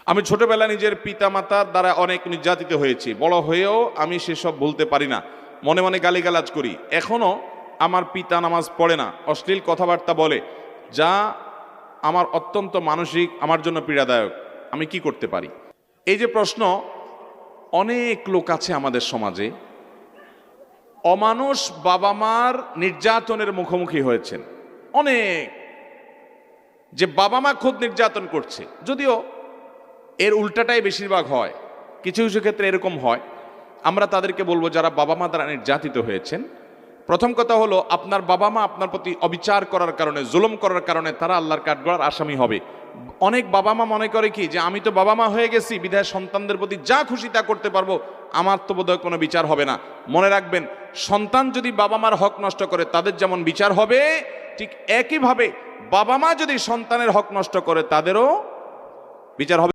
আমি ছোটবেলায় নিজের পিতামাতার দ্বারা অনেক নির্যাতিত হয়েছি, বড় হয়েও আমি সেসব ভুলতে পারি না। মনে মনে গালিগালাজ করি। এখনো আমার পিতা নামাজ পড়ে না, অশ্লীল কথাবার্তা বলে, যা আমার অত্যন্ত মানসিক আমার জন্য পীড়াদায়ক। আমি কি করতে পারি? এই যে প্রশ্ন, অনেক লোক আছে আমাদের সমাজে অমানুষ বাবা মার নির্যাতনের মুখোমুখি হয়েছেন। অনেক, যে বাবা মা খুব নির্যাতন করছে, যদিও এর উল্টাটাই বেশিরভাগ হয়। কিছু কিছু ক্ষেত্রে এরকম হয়। আমরা তাদেরকে বলবো, যারা বাবা মা দ্বারা নির্যাতিত হয়েছেন, প্রথম কথা হলো, আপনার বাবা মা আপনার প্রতি অবিচার করার কারণে, জুলুম করার কারণে তারা আল্লাহর কাঠগড়ার আসামি হবে। অনেক বাবা মা মনে করে কি, যে আমি তো বাবা মা হয়ে গেছি, বিধায় সন্তানদের প্রতি যা খুশি তা করতে পারবো, আমার তো বোধহয় কোনো বিচার হবে না। মনে রাখবেন, সন্তান যদি বাবা মার হক নষ্ট করে তাদের যেমন বিচার হবে, ঠিক একইভাবে বাবা মা যদি সন্তানের হক নষ্ট করে তাদেরও বিচার হবে।